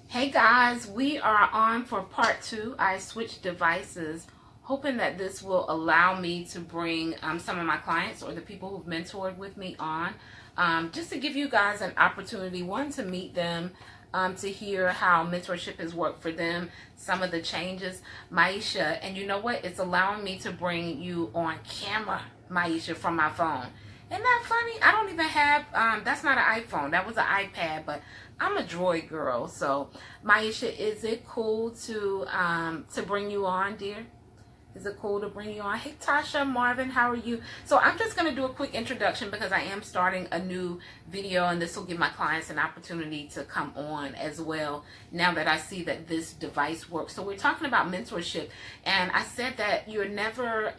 Hey guys, we are on for part two. I switched devices, hoping that this will allow me to bring some of my clients or the people who've mentored with me on, just to give you guys an opportunity, one, to meet them, to hear how mentorship has worked for them, some of the changes. Maisha, and you know what? It's allowing me to bring you on camera, Maisha, from my phone. Isn't that funny? I don't even have, that's not an iPhone. That was an iPad, but I'm a Droid girl. So, Maisha, is it cool to bring you on, dear? Is it cool to bring you on? Hey, Tasha, Marvin, how are you? So I'm just going to do a quick introduction because I am starting a new video, and this will give my clients an opportunity to come on as well now that I see that this device works. So we're talking about mentorship, and I said that you're never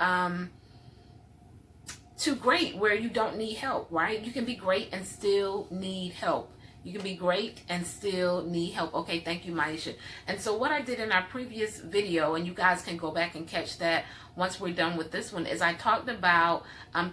too great where you don't need help, right? You can be great and still need help. You can be great and still need help. Okay, thank you, Maisha. And so what I did in our previous video, and you guys can go back and catch that once we're done with this one, is I talked about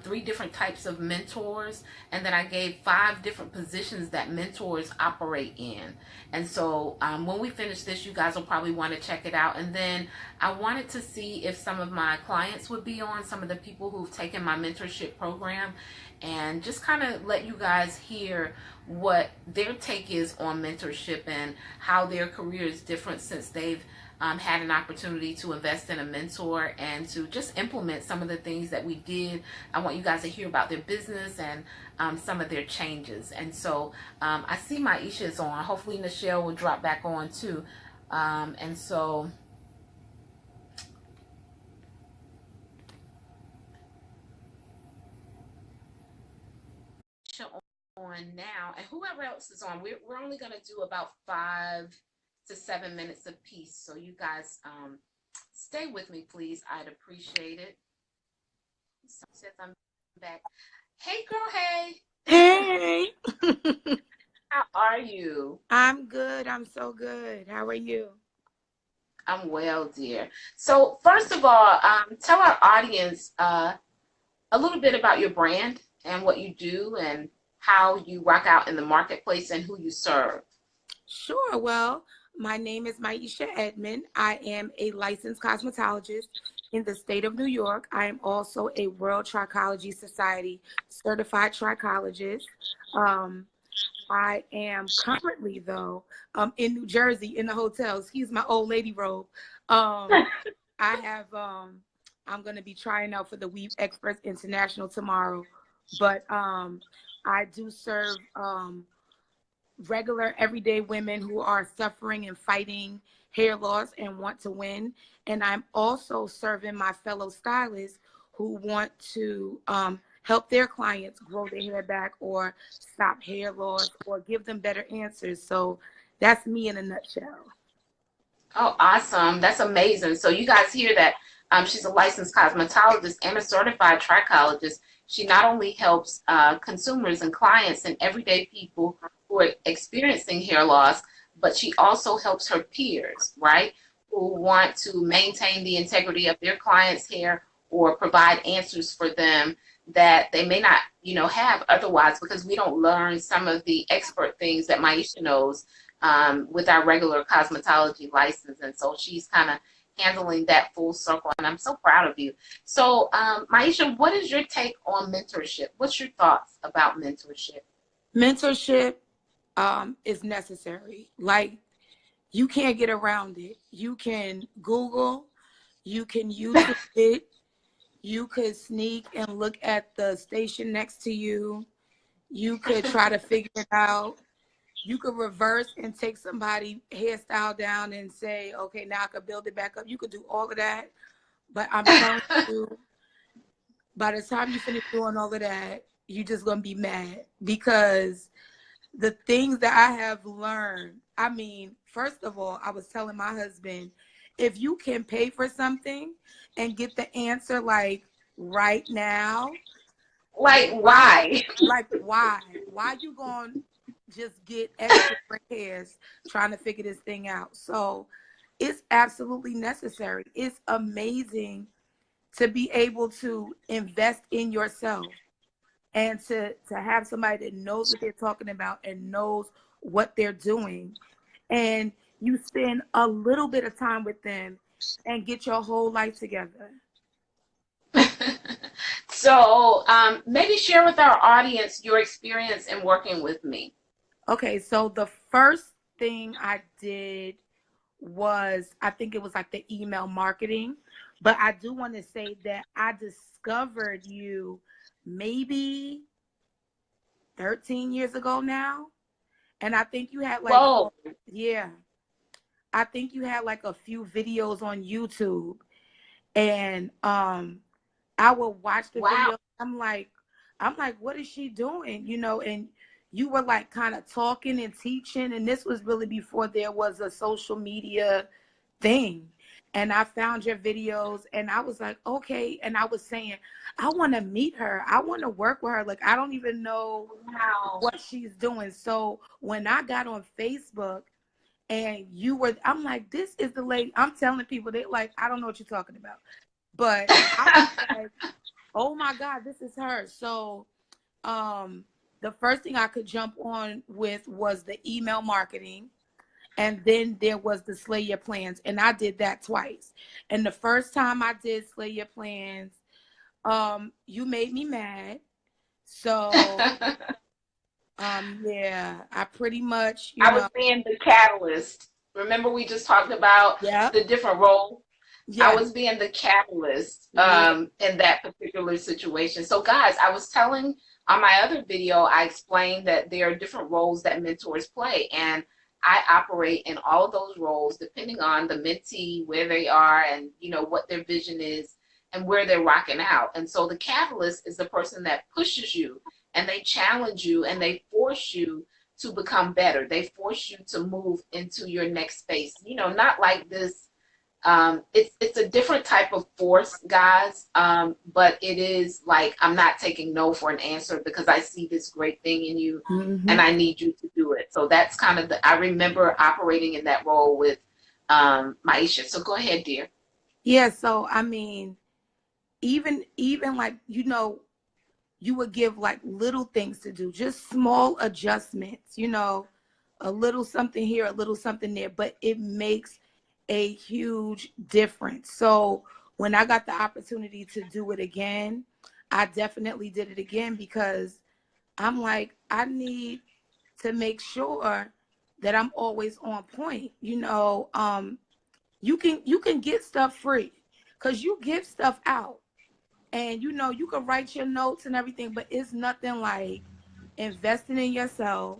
3 different types of mentors, and then I gave 5 different positions that mentors operate in. And so when we finish this, you guys will probably want to check it out. And then I wanted to see if some of my clients would be on, some of the people who've taken my mentorship program, and just kind of let you guys hear what their take is on mentorship and how their career is different since they've had an opportunity to invest in a mentor and to just implement some of the things that we did. I want you guys to hear about their business and some of their changes. And so I see Maisha is on. Hopefully Nichelle will drop back on too. And so on now, and whoever else is on, we're only going to do about 5 to 7 minutes a piece, so you guys stay with me, please. I'd appreciate it. So says I'm back. Hey girl, hey. Hey, How are you? I'm good. I'm so good. How are you? I'm well, dear. So first of all, tell our audience a little bit about your brand and what you do and how you rock out in the marketplace and who you serve. Sure. Well, my name is Maisha Edmond. I am a licensed cosmetologist in the state of New York. I am also a World Trichology Society certified trichologist. Um, I am currently, though, in New Jersey in the hotel. Excuse my old lady robe. Um, I have, I'm going to be trying out for the Weave Experts International tomorrow, but I do serve regular everyday women who are suffering and fighting hair loss and want to win. And I'm also serving my fellow stylists who want to help their clients grow their hair back or stop hair loss or give them better answers. So that's me in a nutshell. Oh, awesome. That's amazing. So you guys hear that she's a licensed cosmetologist and a certified trichologist. She not only helps consumers and clients and everyday people who are experiencing hair loss, but she also helps her peers, right, who want to maintain the integrity of their clients' hair or provide answers for them that they may not, have otherwise because we don't learn some of the expert things that Maisha knows with our regular cosmetology license. And so she's kind of handling that full circle. And I'm so proud of you. So, Maisha, what is your take on mentorship? What's your thoughts about mentorship? Mentorship is necessary. Like, you can't get around it. You can Google, you can YouTube it, you could sneak and look at the station next to you. You could try to figure it out. You could reverse and take somebody hairstyle down and say, okay, now I could build it back up. You could do all of that. But I'm telling you, by the time you finish doing all of that, you're just going to be mad because the things that I have learned, I mean, first of all, I was telling my husband, if you can pay for something and get the answer like right now, Like, why? why? Like, why? Why you going to just get extra gray hairs trying to figure this thing out? So it's absolutely necessary. It's amazing to be able to invest in yourself. and to have somebody that knows what they're talking about and knows what they're doing, and you spend a little bit of time with them and get your whole life together. So maybe share with our audience your experience in working with me. Okay, so the first thing I did was, I think it was like the email marketing, but I do want to say that I discovered you maybe 13 years ago now. And I think you had like, Whoa. yeah, I think you had like a few videos on YouTube, and I would watch the Wow. video. I'm like, what is she doing? You know, and you were like kind of talking and teaching, and this was really before there was a social media thing. And I found your videos, and I was like, okay. And I was saying, I want to meet her. I want to work with her. Like, I don't even know Wow. what she's doing. So when I got on Facebook and you were, I'm like, this is the lady. I'm telling people, they like, I don't know what you're talking about. But I was like, oh my God, this is her. So the first thing I could jump on with was the email marketing. And then there was the Slay Your Plans. And I did that twice. And the first time I did Slay Your Plans, you made me mad. So yeah, I pretty much, you I know, was being the catalyst. Remember, we just talked about yeah, the different roles. I yes, was being the catalyst yeah. in that particular situation. So, guys, I was telling on my other video, I explained that there are different roles that mentors play, and I operate in all of those roles depending on the mentee, where they are, and what their vision is and where they're rocking out. And so, the catalyst is the person that pushes you, and they challenge you, and they force you to become better. They force you to move into your next space. Not like this. It's a different type of force, guys. But it is like, I'm not taking no for an answer because I see this great thing in you Hmm. and I need you to do it. So that's kind of I remember operating in that role with Maisha. So go ahead, dear. Yeah, so I mean, even like, you know, you would give like little things to do, just small adjustments, you know, a little something here, a little something there, but it makes a huge difference. So when I got the opportunity to do it again, I definitely did it again because I'm like, I need to make sure that I'm always on point. You know, you can get stuff free because you give stuff out, and you know you can write your notes and everything, but it's nothing like investing in yourself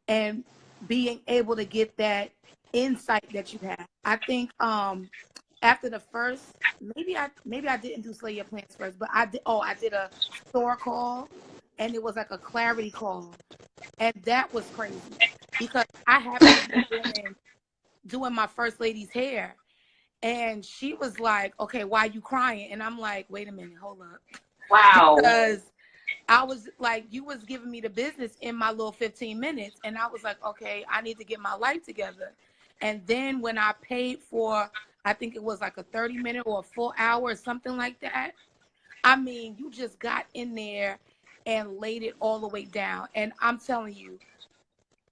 and being able to get that insight that you have. I think after the first, maybe I didn't do Slay Your Plans first, but I did a store call, and it was like a clarity call, and that was crazy because I happened to be doing my first lady's hair, and she was like, okay, why are you crying? And I'm like, wait a minute, hold up. Wow. Because I was like, you was giving me the business in my little 15 minutes. And I was like, okay, I need to get my life together. And then when I paid for, I think it was like a 30-minute or a full hour or something like that. I mean, you just got in there and laid it all the way down. And I'm telling you,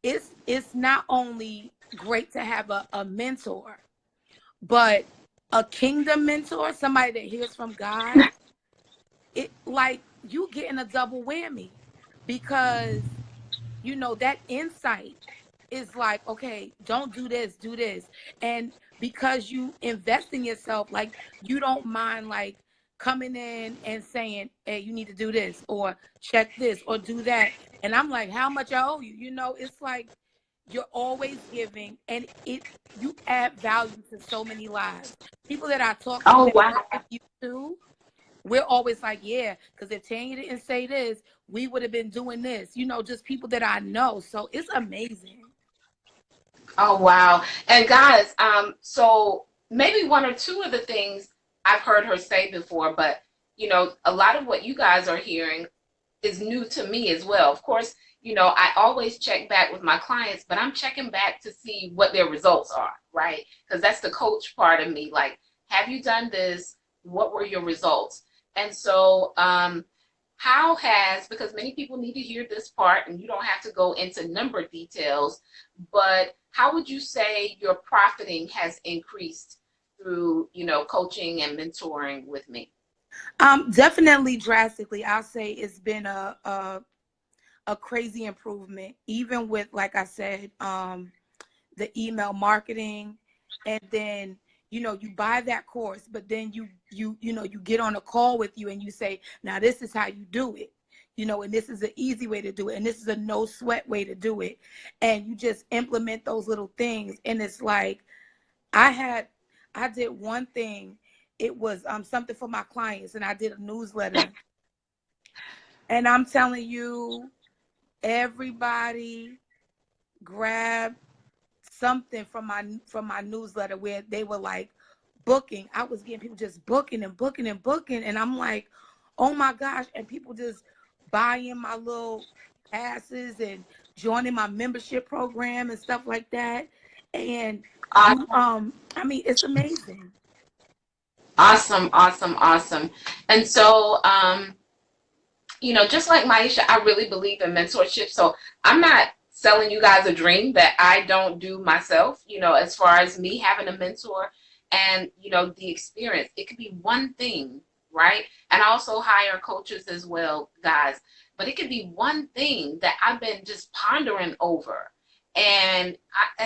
it's not only great to have a mentor, but a kingdom mentor, somebody that hears from God. It like you getting a double whammy because you know that insight is like, okay, don't do this, do this. And because you invest in yourself, like you don't mind like coming in and saying, hey, you need to do this or check this or do that. And I'm like, how much I owe you? You know, it's like you're always giving, and you add value to so many lives. People that I talk to Oh, that wow. work with you too, we're always like, yeah, because if Tanya didn't say this, we would have been doing this. You know, just people that I know. So it's amazing. Oh, wow. And guys, so maybe one or two of the things I've heard her say before, but a lot of what you guys are hearing is new to me as well. Of course, I always check back with my clients, but I'm checking back to see what their results are, right? Because that's the coach part of me. Like, have you done this? What were your results? And so how has, because many people need to hear this part and you don't have to go into number details, but how would you say your profiting has increased through, coaching and mentoring with me? Definitely drastically. I'll say it's been a crazy improvement, even with, like I said, the email marketing. And then, you buy that course, but then you get on a call with you and you say, now this is how you do it, and this is an easy way to do it, and this is a no sweat way to do it. And you just implement those little things. And it's like, I did one thing. It was something for my clients, and I did a newsletter. And I'm telling you, everybody grabbed something from my newsletter, where they were like booking. I was getting people just booking and booking and booking, and I'm like, oh my gosh. And people just buying my little passes and joining my membership program and stuff like that. And I mean, it's amazing. Awesome, awesome, awesome. And so, just like Maisha, I really believe in mentorship. So I'm not selling you guys a dream that I don't do myself, as far as me having a mentor and, the experience. It could be one thing, right? And I also hire coaches as well, guys. But it could be one thing that I've been just pondering over. And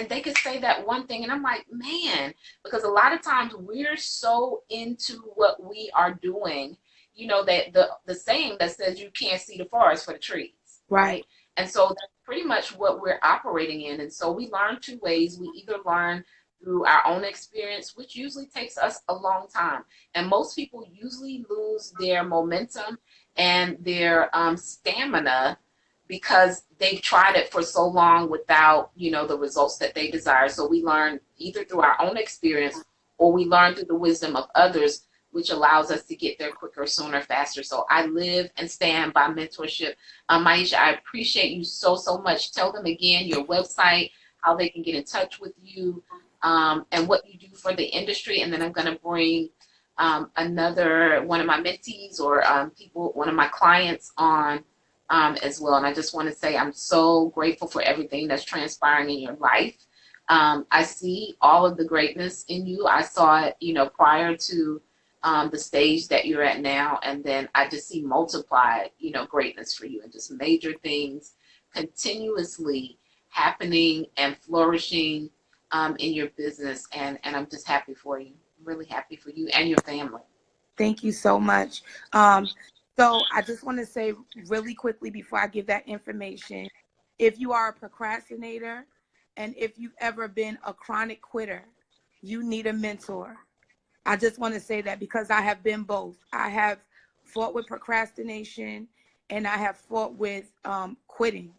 they could say that one thing, and I'm like, man, because a lot of times we're so into what we are doing, that the saying that says you can't see the forest for the trees, right? Right. And so that's pretty much what we're operating in. And so we learn two ways. We either learn through our own experience, which usually takes us a long time. And most people usually lose their momentum and their stamina because they've tried it for so long without, the results that they desire. So we learn either through our own experience or we learn through the wisdom of others, which allows us to get there quicker, sooner, faster. So I live and stand by mentorship. Maisha, I appreciate you so, so much. Tell them again your website, how they can get in touch with you, and what you do for the industry. And then I'm going to bring another one of my mentees or one of my clients on as well. And I just want to say I'm so grateful for everything that's transpiring in your life. I see all of the greatness in you. I saw it, prior to the stage that you're at now. And then I just see multiplied, greatness for you and just major things continuously happening and flourishing in your business. And I'm just happy for you. I'm really happy for you and your family. Thank you so much. So I just want to say really quickly before I give that information, if you are a procrastinator and if you've ever been a chronic quitter, you need a mentor. I just want to say that because I have been both. I have fought with procrastination and I have fought with quitting,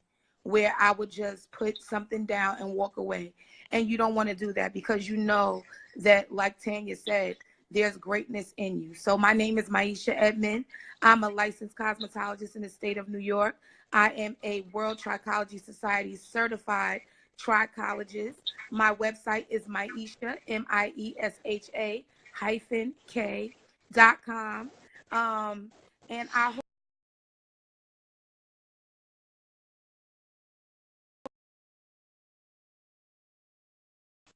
where I would just put something down and walk away. And you don't want to do that because you know that, like Tanya said, there's greatness in you. So my name is Maisha Edmond. I'm a licensed cosmetologist in the state of New York. I am a World Trichology Society certified trichologist. My website is Maisha, Miesha -K.com. And I hope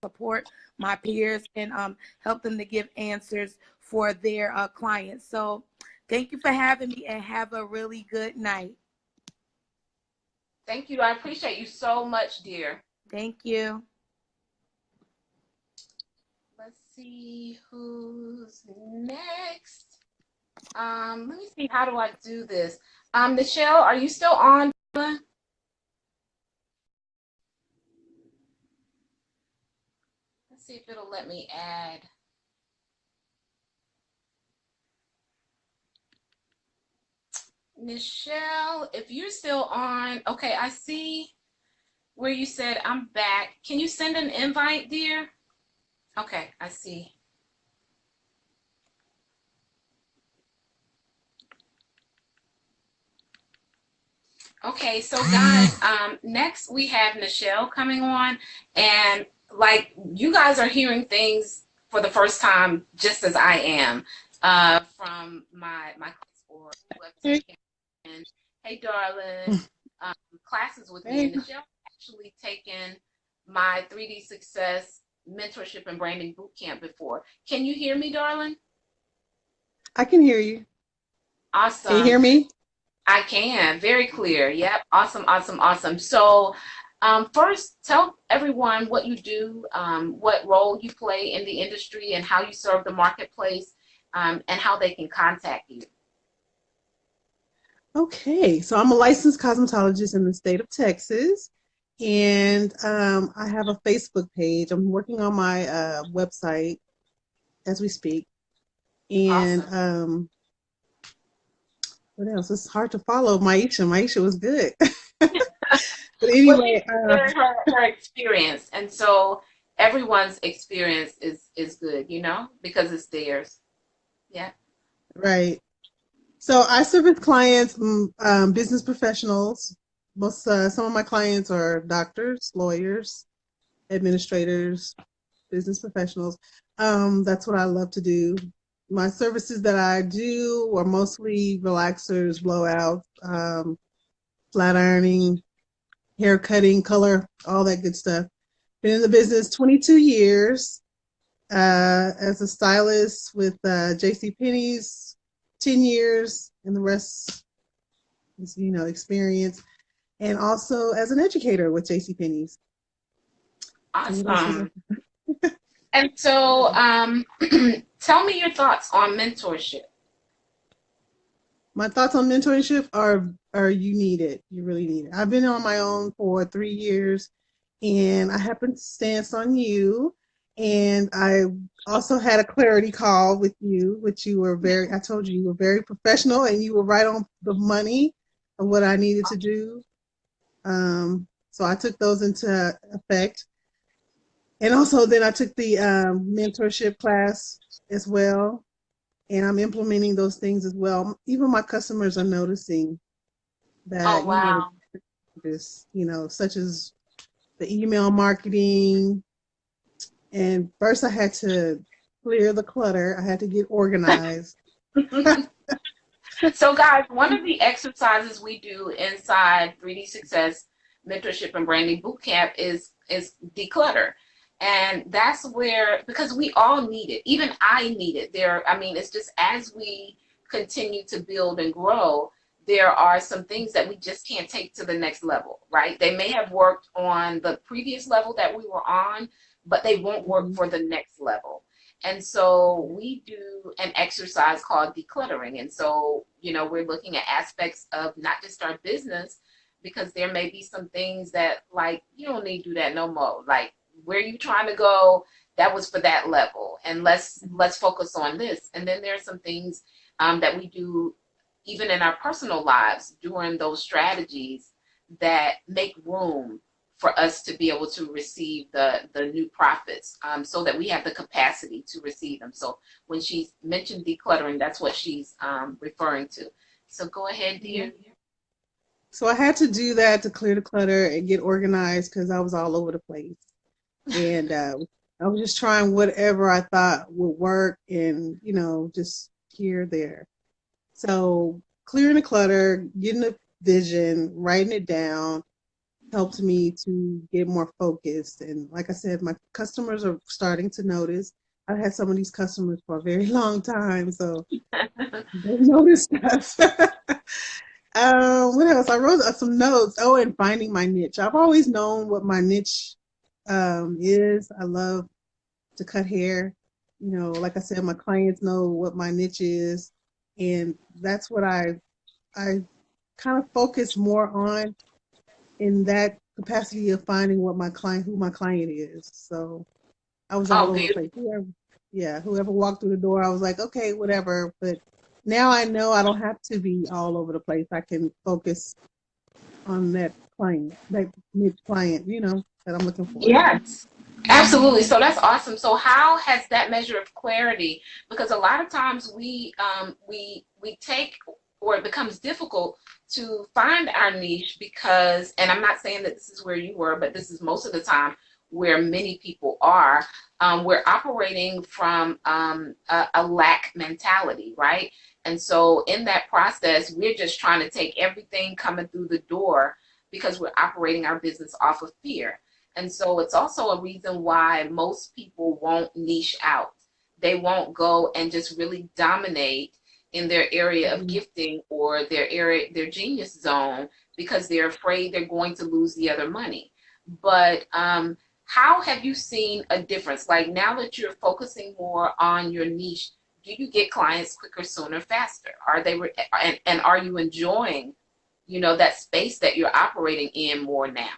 support my peers and help them to give answers for their clients. So thank you for having me and have a really good night. Thank you. I appreciate you so much, dear. Thank you. Let's see who's next. Let me see. How do I do this? Michelle, are you still on? Let's see if it'll let me add. Michelle, if you're still on, okay, I see where you said I'm back. Can you send an invite, dear? Okay, I see. Okay, so guys, next we have Michelle coming on, and like you guys are hearing things for the first time, just as I am, from my class or who have taken And hey, darling, um, classes with me, Hey, and Michelle actually taken my 3D Success Mentorship and Branding Bootcamp before. Can you hear me, darling? I can hear you. Can you Awesome. hear me? I can. Very clear. Yep. Awesome, awesome, awesome. So, first, tell everyone what you do, what role you play in the industry, and how you serve the marketplace, and how they can contact you. Okay, so I'm a licensed cosmetologist in the state of Texas, and I have a Facebook page. I'm working on my website as we speak. And Awesome. what else? It's hard to follow Maisha. Maisha was good. But Well, she anyway, shared her experience, and so everyone's experience is good, because it's theirs. Yeah. right. So I service clients, business professionals. Some of my clients are doctors, lawyers, administrators, business professionals. That's what I love to do. My services that I do are mostly relaxers, blowouts, flat ironing, hair cutting, color, all that good stuff. Been in the business 22 years as a stylist with J.C. Penney's, 10 years, and the rest is, experience. And also as an educator with J.C. Penney's. So what else was Awesome. I? And so, tell me your thoughts on mentorship. My thoughts on mentorship are you need it. You really need it. I've been on my own for 3 years, and I happened to stance on you. And I also had a clarity call with you, which you were very. I told you were very professional, and you were right on the money of what I needed to do. So I took those into effect, and also then I took the mentorship class as well, and I'm implementing those things as well. Even my customers are noticing Oh, that you know wow. this, such as the email marketing. And first, I had to clear the clutter. I had to get organized. So, guys, one of the exercises we do inside 3D Success Mentorship and Branding Bootcamp is declutter. And that's where, because we all need it, even I need it. I mean, it's just as we continue to build and grow, there are some things that we just can't take to the next level, right? They may have worked on the previous level that we were on, but they won't work Mhm. for the next level. And so we do an exercise called decluttering. And so, we're looking at aspects of not just our business, because there may be some things that, like, you don't need to do that no more. Like, where you trying to go, that was for that level. And let's focus on this. And then there are some things that we do even in our personal lives during those strategies that make room for us to be able to receive the new profits, so that we have the capacity to receive them. So when she mentioned decluttering, that's what she's referring to. So go ahead, Yeah. dear. So I had to do that to clear the clutter and get organized because I was all over the place. And I was just trying whatever I thought would work and, just here, there. So clearing the clutter, getting a vision, writing it down, helped me to get more focused. And like I said, my customers are starting to notice. I've had some of these customers for a very long time, so they notice stuff. What else? I wrote some notes. Oh, and finding my niche. I've always known what my niche is. I love to cut hair. Like I said, my clients know what my niche is, and that's what I kind of focus more on in that capacity of finding who my client is. So I was all Oh, over the beautiful. place. Whoever walked through the door, I was like, okay, whatever. But now I know I don't have to be all over the place. I can focus on that niche client, that I'm looking for. Yes, absolutely. So that's awesome. So how has that measure of clarity? Because a lot of times we take, or it becomes difficult to find our niche because, and I'm not saying that this is where you were, but this is most of the time where many people are. We're operating from a lack mentality, right? And so in that process, we're just trying to take everything coming through the door because we're operating our business off of fear. And so it's also a reason why most people won't niche out. They won't go and just really dominate in their area of Mhm. gifting or their area, their genius zone, because they're afraid they're going to lose the other money. But how have you seen a difference? Like now that you're focusing more on your niche, do you get clients quicker, sooner, faster? Are they and are you enjoying, that space that you're operating in more now?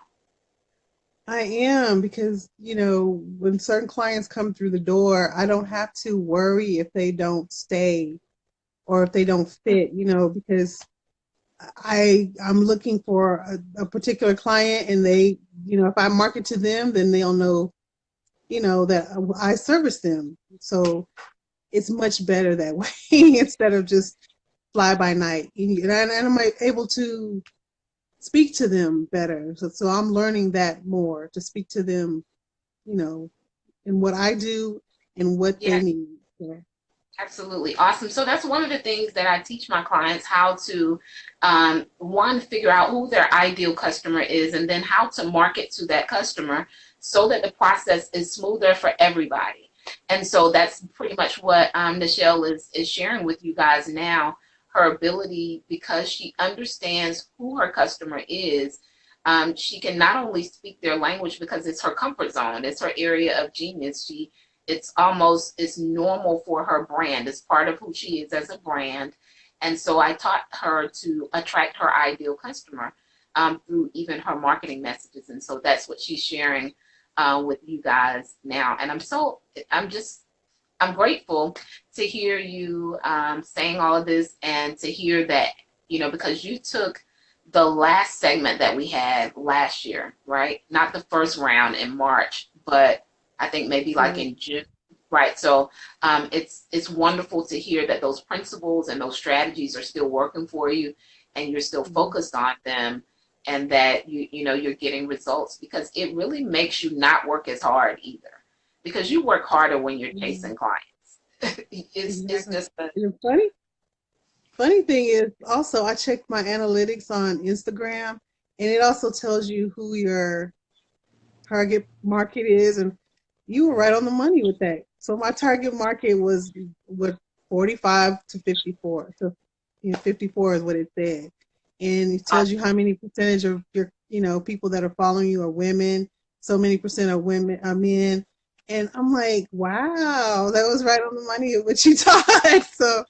I am, because, when certain clients come through the door, I don't have to worry if they don't stay or if they don't fit, because I'm looking for a particular client, and they, if I market to them, then they'll know, that I service them. So it's much better that way instead of just fly by night. And I'm able to speak to them better. So I'm learning that more, to speak to them, you know, in what I do and what they Yeah. need. Yeah. Absolutely. Awesome. So that's one of the things that I teach my clients, how to, one, figure out who their ideal customer is, and then how to market to that customer so that the process is smoother for everybody. And so that's pretty much what Nichelle is sharing with you guys now. Her ability, because she understands who her customer is, she can not only speak their language because it's her comfort zone, it's her area of genius. It's normal for her brand. It's part of who she is as a brand. And so I taught her to attract her ideal customer through even her marketing messages. And so that's what she's sharing with you guys now. And I'm grateful to hear you saying all of this, and to hear that, because you took the last segment that we had last year, right? Not the first round in March, but I think maybe like Right. in June, right? So it's wonderful to hear that those principles and those strategies are still working for you, and you're still Mhm. focused on them, and that you're getting results, because it really makes you not work as hard either, because you work harder when you're Mhm. chasing clients. It's Exactly. just a, And the funny thing is, also, I checked my analytics on Instagram, and it also tells you who your target market is, and you were right on the money with that. So my target market was what, 45 to 54. So 54 is what it said, and it tells you how many percentage of your people that are following you are women. So many percent of women are men, and I'm like, wow, that was right on the money of what you taught. So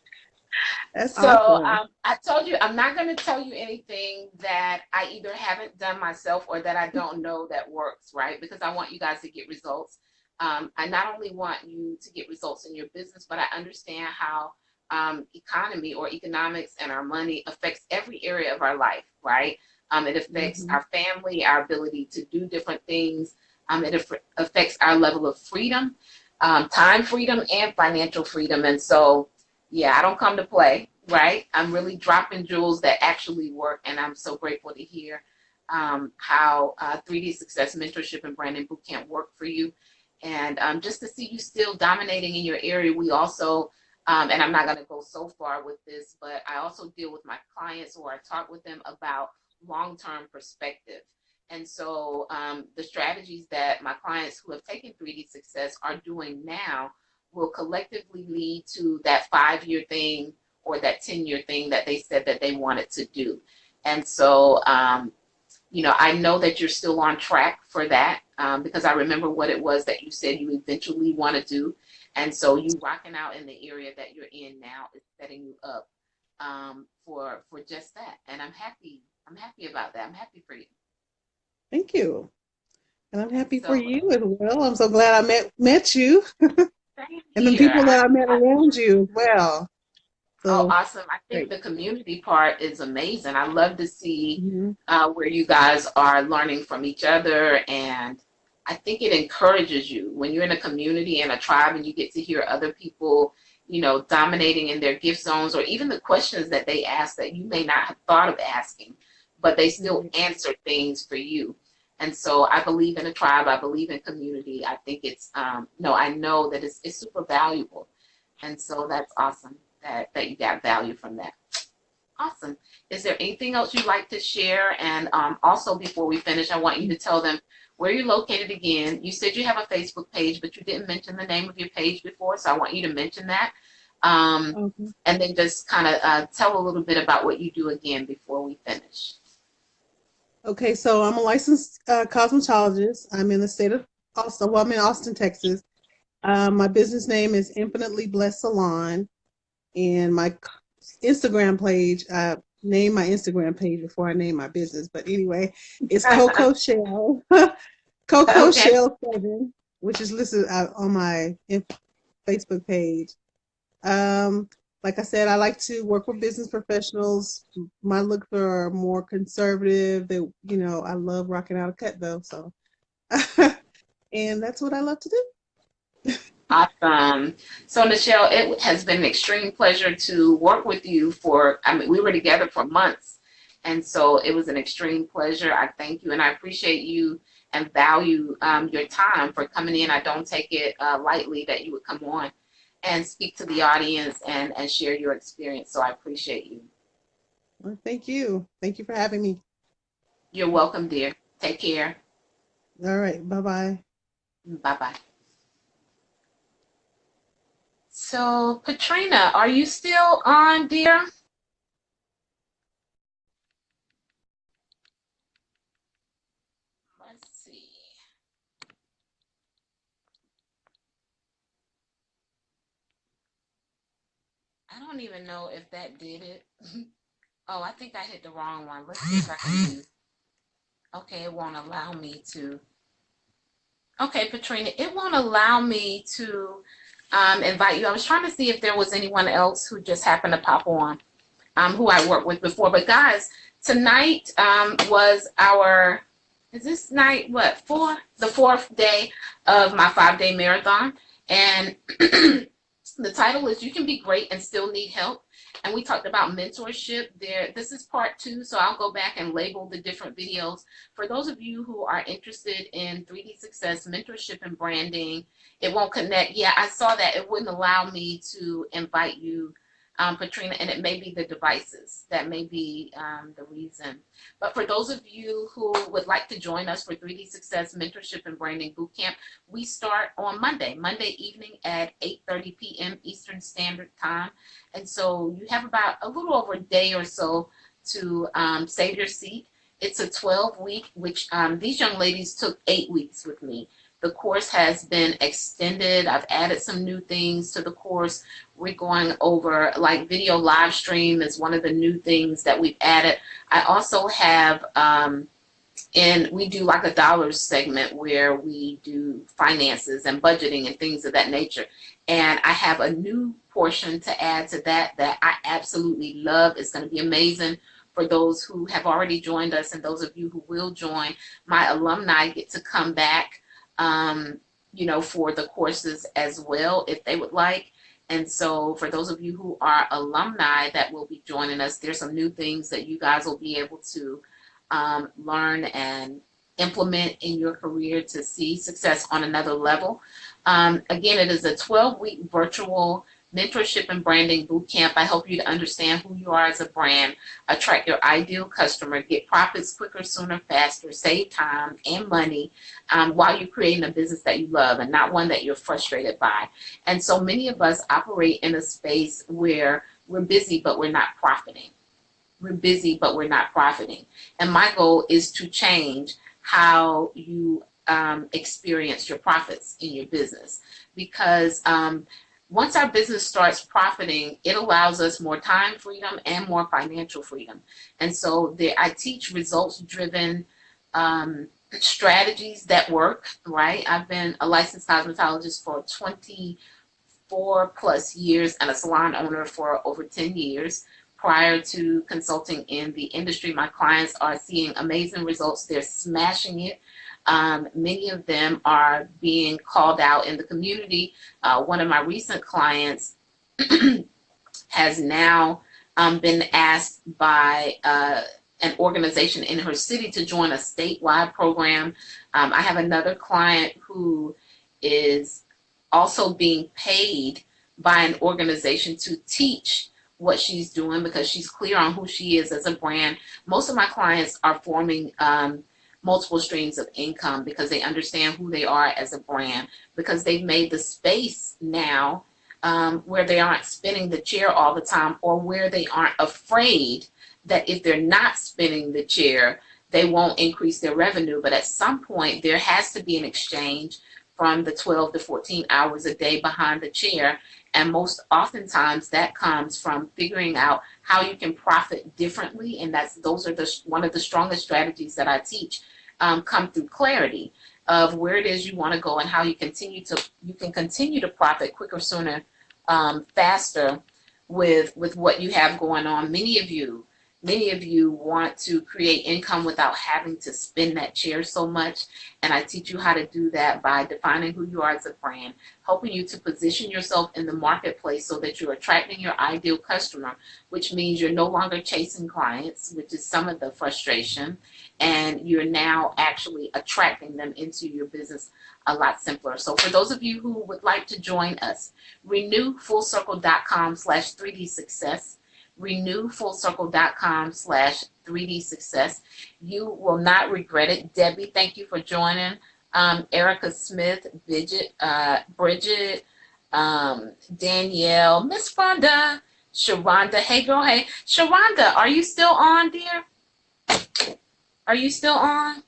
that's So awesome. I told you I'm not going to tell you anything that I either haven't done myself or that I don't know that works, right? Because I want you guys to get results. I not only want you to get results in your business, but I understand how economy or economics and our money affects every area of our life, right? It affects Hmm. our family, our ability to do different things. It affects our level of freedom, time freedom, and financial freedom. And so, yeah, I don't come to play, right? I'm really dropping jewels that actually work, and I'm so grateful to hear how 3D Success Mentorship and Branding Bootcamp work for you. And just to see you still dominating in your area, we also, and I'm not going to go so far with this, but I also deal with my clients, or I talk with them about long-term perspective. And so the strategies that my clients who have taken 3D Success are doing now will collectively lead to that 5-year thing or that 10-year thing that they said that they wanted to do. And so, I know that you're still on track for that, because I remember what it was that you said you eventually want to do. And so you rocking out in the area that you're in now is setting you up for just that. And I'm happy. I'm happy about that. I'm happy for you. Thank you, and I'm And happy for so, you as well. I'm so glad I met you, same and the here. people that I met around you as well. Oh, So awesome. I think great. the community part is amazing. I love to see Hmm. where you guys are learning from each other. And I think it encourages you when you're in a community and a tribe and you get to hear other people, dominating in their gift zones, or even the questions that they ask that you may not have thought of asking, but they still answer things for you. And so I believe in a tribe. I believe in community. I think it's, no, I know that it's super valuable. And so that's awesome. that you got value from that. Awesome. Is there anything else you'd like to share? And also, before we finish, I want you to tell them where you're located again. You said you have a Facebook page, but you didn't mention the name of your page before, so I want you to mention that. Okay. And then just kind of tell a little bit about what you do again before we finish. Okay, so I'm a licensed cosmetologist. I'm in the state of Austin. Well, I'm in Austin, Texas. My business name is Infinitely Blessed Salon, and my Instagram page. Name my Instagram page before I name my business. But anyway, it's Coco Shell, Coco Okay. Shell 7, which is listed on my Facebook page. Like I said, I like to work with business professionals. My looks are more conservative. They, I love rocking out a cut though. So, and that's what I love to do. Awesome. So, Nichelle, it has been an extreme pleasure to work with you we were together for months. And so it was an extreme pleasure. I thank you and I appreciate you and value your time for coming in. I don't take it lightly that you would come on and speak to the audience and share your experience. So I appreciate you. Well, thank you. Thank you for having me. You're welcome, dear. Take care. All right. Bye-bye. Bye-bye. So, Katrina, are you still on, dear? Let's see. I don't even know if that did it. Oh, I think I hit the wrong one. Let's see if I can do. Okay, it won't allow me to. Okay, Katrina, it won't allow me to invite you. I was trying to see if there was anyone else who just happened to pop on, who I worked with before. But guys, tonight was is this night, the fourth day of my 5-day marathon. And the title is You Can Be Great and Still Need Help. And we talked about mentorship there. This is part 2, so I'll go back and label the different videos. For those of you who are interested in 3D success, mentorship, and branding, it won't connect. Yeah, I saw that. It wouldn't allow me to invite you, Katrina, and it may be the devices. That may be the reason. But for those of you who would like to join us for 3D Success Mentorship and Branding Bootcamp, we start on Monday evening at 8:30 p.m. Eastern Standard Time. And so you have about a little over a day or so to save your seat. It's a 12-week, which these young ladies took 8 weeks with me. The course has been extended. I've added some new things to the course. We're going over, like, video live stream is one of the new things that we've added. I also have, and we do like a dollars segment where we do finances and budgeting and things of that nature. And I have a new portion to add to that I absolutely love. It's going to be amazing for those who have already joined us and those of you who will join. My alumni get to come back for the courses as well if they would like. And so for those of you who are alumni that will be joining us, there's some new things that you guys will be able to learn and implement in your career to see success on another level. Again, it is a 12-week virtual mentorship and branding bootcamp. I help you to understand who you are as a brand, attract your ideal customer, get profits quicker, sooner, faster, save time and money while you're creating a business that you love and not one that you're frustrated by. And so many of us operate in a space where we're busy, but we're not profiting. We're busy, but we're not profiting. And my goal is to change how you experience your profits in your business. Because once our business starts profiting, it allows us more time freedom and more financial freedom. And so I teach results-driven strategies that work, right? I've been a licensed cosmetologist for 24 plus years and a salon owner for over 10 years. Prior to consulting in the industry, my clients are seeing amazing results. They're smashing it. Many of them are being called out in the community. One of my recent clients has now been asked by an organization in her city to join a statewide program. I have another client who is also being paid by an organization to teach what she's doing because she's clear on who she is as a brand. Most of my clients are forming multiple streams of income because they understand who they are as a brand, because they've made the space now where they aren't spinning the chair all the time, or where they aren't afraid that if they're not spinning the chair, they won't increase their revenue. But at some point, there has to be an exchange from the 12 to 14 hours a day behind the chair. And most oftentimes that comes from figuring out how you can profit differently. And those are one of the strongest strategies that I teach come through clarity of where it is you want to go and how you can continue to profit quicker, sooner, faster with what you have going on. Many of you want to create income without having to spin that chair so much. And I teach you how to do that by defining who you are as a brand, helping you to position yourself in the marketplace so that you're attracting your ideal customer, which means you're no longer chasing clients, which is some of the frustration, and you're now actually attracting them into your business a lot simpler. So for those of you who would like to join us, renewfullcircle.com/3D success. renewfullcircle.com/3D success. You will not regret it. Debbie, thank you for joining. Erica Smith, Bridget, Danielle, Miss Fonda, Sharonda. Hey girl, hey. Sharonda, are you still on, dear? Are you still on?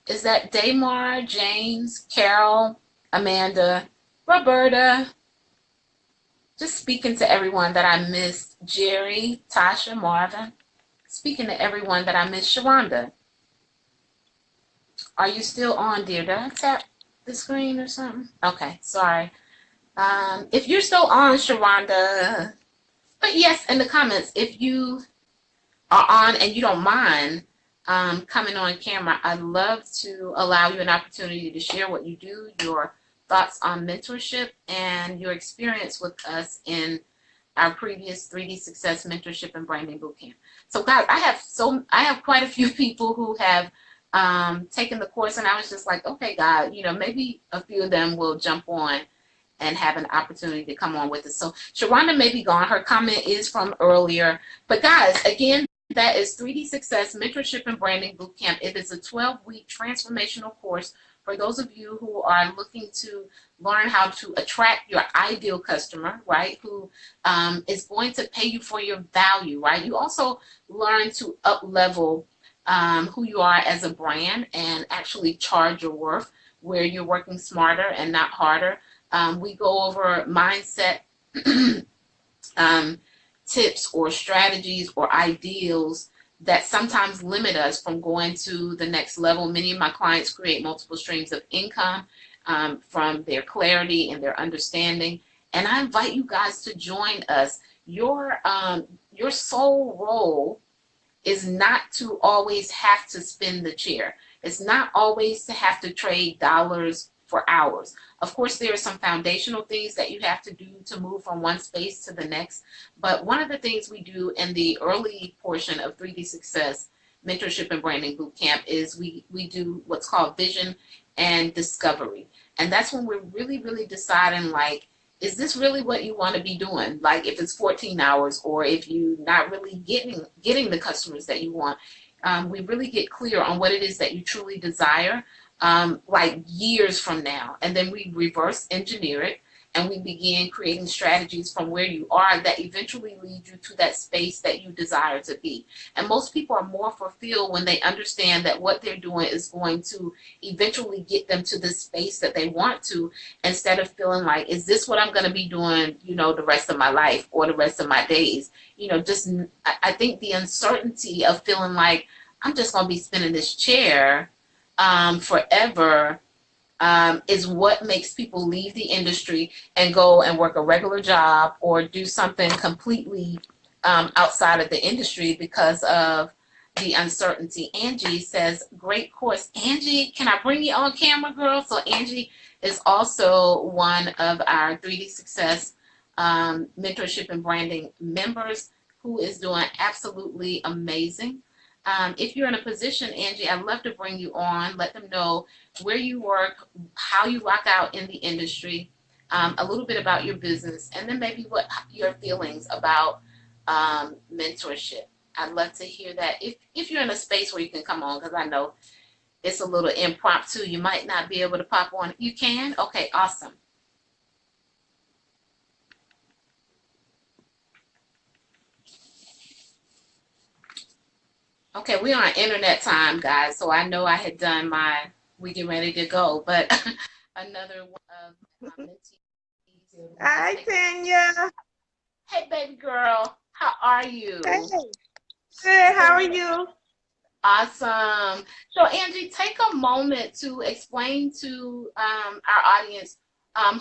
Is that Damar, James, Carol, Amanda, Roberta? Just speaking to everyone that I missed. Jerry, Tasha, Marvin. Speaking to everyone that I missed. Sharonda, are you still on, dear? Did I tap the screen or something? Okay, sorry. If you're still on, Sharonda. But yes, in the comments, if you are on and you don't mind coming on camera, I'd love to allow you an opportunity to share what you do, your thoughts on mentorship, and your experience with us in our previous 3D Success Mentorship and Branding Bootcamp. So guys, I have quite a few people who have taken the course, and I was just like, okay, God, maybe a few of them will jump on and have an opportunity to come on with us. So Sharonda may be gone. Her comment is from earlier. But guys, again, that is 3D Success Mentorship and Branding Bootcamp. It is a 12-week transformational course for those of you who are looking to learn how to attract your ideal customer, right, who is going to pay you for your value, right? You also learn to up-level who you are as a brand and actually charge your worth, where you're working smarter and not harder. We go over mindset tips or strategies or ideals that sometimes limit us from going to the next level. Many of my clients create multiple streams of income from their clarity and their understanding. And I invite you guys to join us. Your sole role is not to always have to spin the chair. It's not always to have to trade dollars for hours. Of course, there are some foundational things that you have to do to move from one space to the next. But one of the things we do in the early portion of 3D Success Mentorship and Branding Bootcamp is we do what's called vision and discovery. And that's when we're really, really deciding, like, is this really what you want to be doing? Like, if it's 14 hours or if you're not really getting the customers that you want, we really get clear on what it is that you truly desire. Like years from now, and then we reverse engineer it and we begin creating strategies from where you are that eventually lead you to that space that you desire to be. And most people are more fulfilled when they understand that what they're doing is going to eventually get them to the space that they want to, instead of feeling like, is this what I'm going to be doing, the rest of my life or the rest of my days? I think the uncertainty of feeling like I'm just going to be spinning this chair forever is what makes people leave the industry and go and work a regular job or do something completely outside of the industry because of the uncertainty. Angie says, great course. Angie, can I bring you on camera, girl? So Angie is also one of our 3D Success Mentorship and Branding members who is doing absolutely amazing. If you're in a position, Angie, I'd love to bring you on, let them know where you work, how you rock out in the industry, a little bit about your business, and then maybe what your feelings about mentorship. I'd love to hear that. If you're in a space where you can come on, because I know it's a little impromptu. You might not be able to pop on. You can? Okay, awesome. Okay, we're on internet time, guys. So I know I had done my we get ready to go, but another one of my mentees. Hi, Tanya. Hey, baby girl, how are Hey, you? good. How are you? Awesome. So, Angie, take a moment to explain to our audience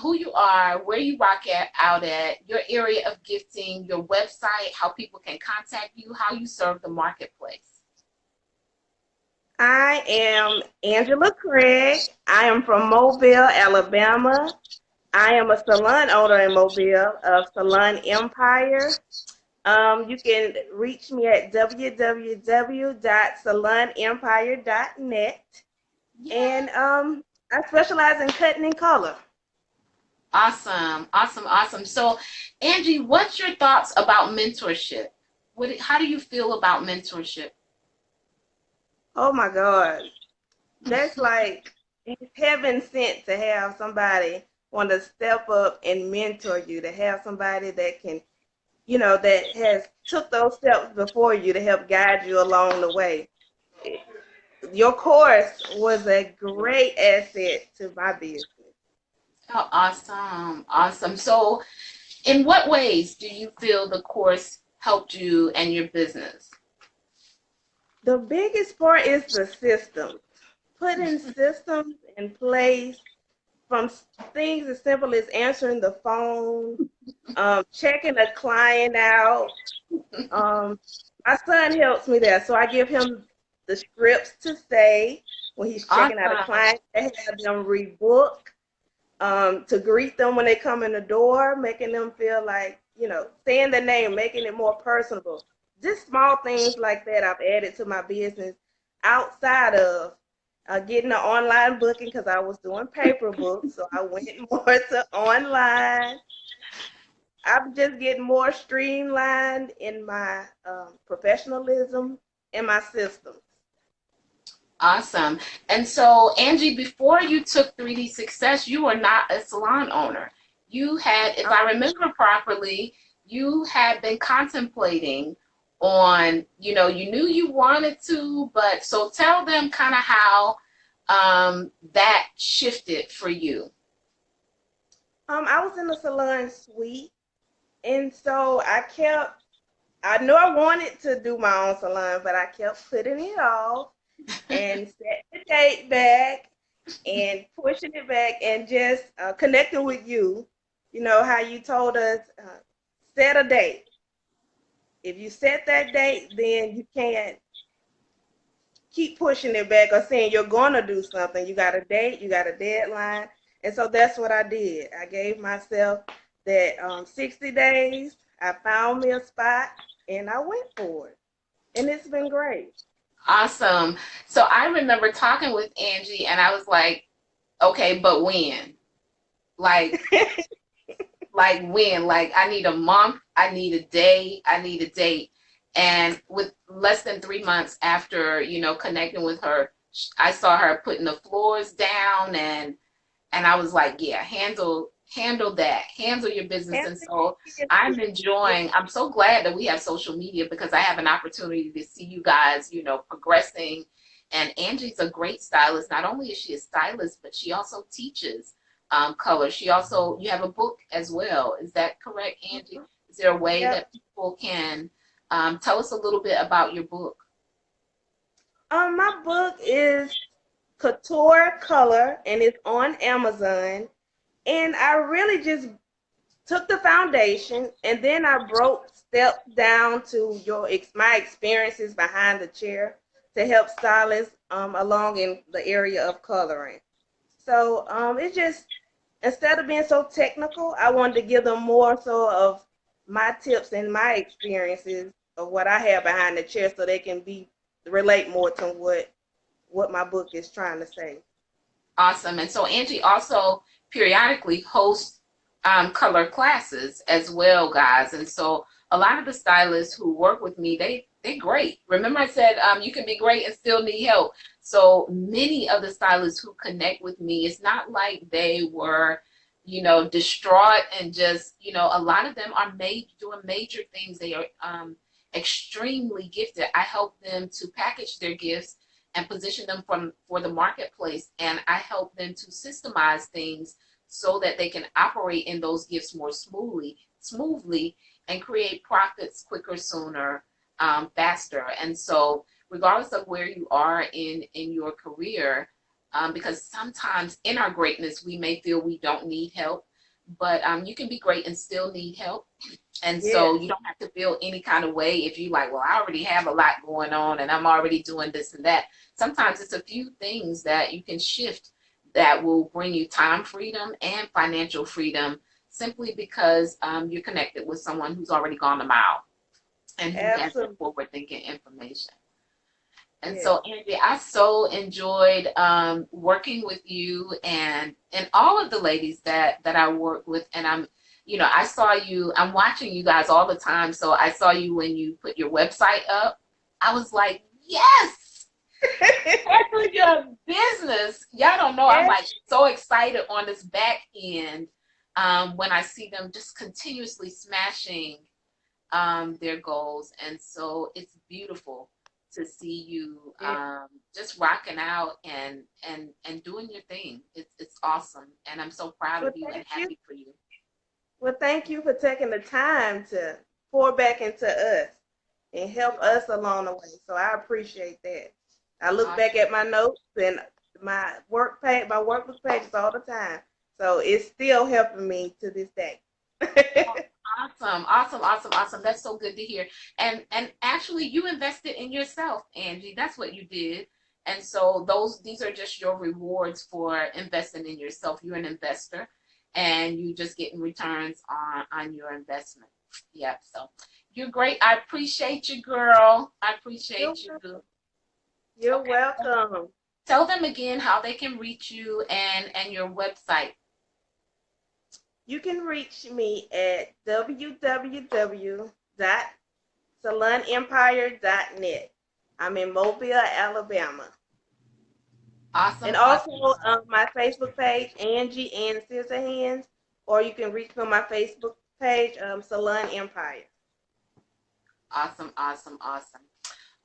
who you are, where you rock out at, your area of gifting, your website, how people can contact you, how you serve the marketplace. I am Angela Craig. I am from Mobile, Alabama. I am a salon owner in Mobile of Salon Empire. You can reach me at www.salonempire.net. Yeah. And I specialize in cutting and color. Awesome, awesome, awesome. So, Angie, what's your thoughts about mentorship? How do you feel about mentorship? Oh my God. That's like it's heaven sent to have somebody want to step up and mentor you, to have somebody that can, that has took those steps before you to help guide you along the way. Your course was a great asset to my business. Oh, awesome, awesome. So, in what ways do you feel the course helped you and your business? The biggest part is the system. Putting systems in place from things as simple as answering the phone, checking a client out. My son helps me there, so I give him the scripts to say when he's checking out a Awesome, client, to have them rebook, to greet them when they come in the door, making them feel like, saying the name, making it more personable. Just small things like that I've added to my business outside of getting an online booking because I was doing paper books, so I went more to online. I'm just getting more streamlined in my professionalism and my systems. awesome. And so, Angie, before you took 3D Success, you were not a salon owner. You had, if Um, I remember properly, you had been contemplating on, you knew you wanted to, but so tell them kind of how that shifted for you. I was in the salon suite, and so I know I wanted to do my own salon, but I kept putting it off and set the date back and pushing it back and just connecting with you. You know how you told us, set a date. If you set that date, then you can't keep pushing it back or saying you're going to do something. You got a date, you got a deadline. And so that's what I did. I gave myself that 60 days. I found me a spot and I went for it. And it's been great. Awesome. So I remember talking with Angie and I was like, okay, but when? Like, when? Like, I need a month, I need a day, I need a date. And with less than 3 months after, connecting with her, I saw her putting the floors down and I was like, yeah, handle that, handle your business. And And so I'm so glad that we have social media because I have an opportunity to see you guys, progressing. And Angie's a great stylist. Not only is she a stylist, but she also teaches color. You have a book as well. Is that correct, Angie? Is there a way Yep. that people can tell us a little bit about your book? My book is Couture Color and it's on Amazon. And I really just took the foundation and then I broke steps down to my experiences behind the chair to help stylists along in the area of coloring. So it just instead of being so technical, I wanted to give them more so of my tips and my experiences of what I have behind the chair so they can relate more to what my book is trying to say. Awesome. And so Angie also periodically hosts color classes as well, guys. And so a lot of the stylists who work with me, they're great. Remember I said you can be great and still need help. So many of the stylists who connect with me, it's not like they were, you know, distraught and just, you know, a lot of them are doing major things. They are extremely gifted. I help them to package their gifts and position them for the marketplace, and I help them to systemize things so that they can operate in those gifts more smoothly and create profits quicker, sooner, faster. And so regardless of where you are in your career, because sometimes in our greatness, we may feel we don't need help, but you can be great and still need help. And so you don't have to feel any kind of way if you like, well, I already have a lot going on and I'm already doing this and that. Sometimes it's a few things that you can shift that will bring you time freedom and financial freedom, simply because you're connected with someone who's already gone the mile and who has the forward thinking information. And so, Angie, I so enjoyed working with you and all of the ladies that I work with. And I saw you, I'm watching you guys all the time. So I saw you when you put your website up. I was like, yes, that's your business. Y'all don't know. I'm like so excited on this back end when I see them just continuously smashing their goals. And so it's beautiful to see you just rocking out and doing your thing. It's awesome, and I'm so proud of you and happy for you. Well, thank you for taking the time to pour back into us and help us along the way. So I appreciate that. I look back at my notes and my workbook pages all the time, so it's still helping me to this day. Awesome. That's so good to hear. And actually, you invested in yourself, Angie. That's what you did. And so these are just your rewards for investing in yourself. You're an investor, and you just getting returns on your investment. Yep. So you're great. I appreciate you, girl. I appreciate you. You're welcome. Tell them again how they can reach you and your website. You can reach me at www.salonempire.net. I'm in Mobile, Alabama. Awesome. And also my Facebook page, Angie and Scissorhands, or you can reach me on my Facebook page, Salon Empire. Awesome.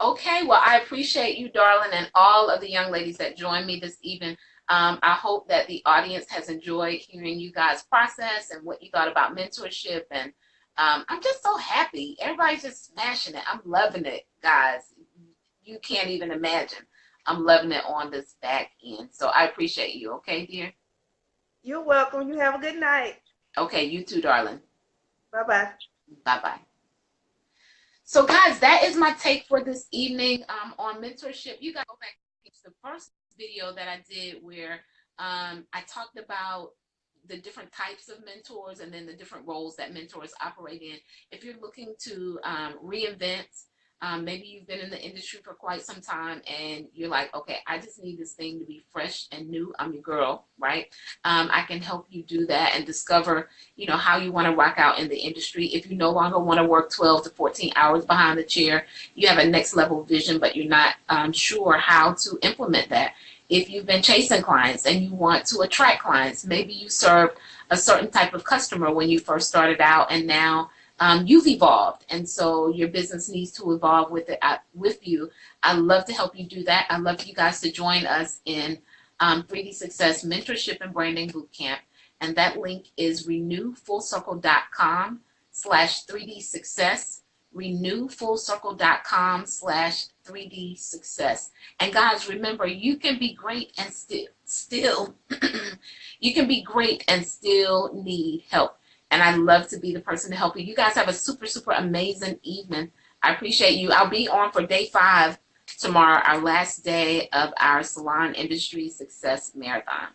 Okay, well, I appreciate you, darling, and all of the young ladies that joined me this evening. I hope that the audience has enjoyed hearing you guys' process and what you thought about mentorship. And I'm just so happy. Everybody's just smashing it. I'm loving it, guys. You can't even imagine. I'm loving it on this back end. So I appreciate you. Okay, dear? You're welcome. You have a good night. Okay, you too, darling. Bye-bye. Bye-bye. So, guys, that is my take for this evening on mentorship. You guys go back to the first video that I did where I talked about the different types of mentors and then the different roles that mentors operate in. If you're looking to reinvent, maybe you've been in the industry for quite some time and you're like, okay, I just need this thing to be fresh and new. I'm your girl, right? I can help you do that and discover, how you want to rock out in the industry. If you no longer want to work 12 to 14 hours behind the chair, you have a next level vision, but you're not sure how to implement that. If you've been chasing clients and you want to attract clients, maybe you served a certain type of customer when you first started out and now you've evolved, and so your business needs to evolve with you. I love to help you do that. I love for you guys to join us in 3D Success Mentorship and Branding Bootcamp, and that link is renewfullcircle.com/3D Success, renewfullcircle.com/3D Success. And guys, remember, you can be great and still you can be great and still need help. And I'd love to be the person to help you. You guys have a super, super amazing evening. I appreciate you. I'll be on for day 5 tomorrow, our last day of our Salon Industry Success Marathon.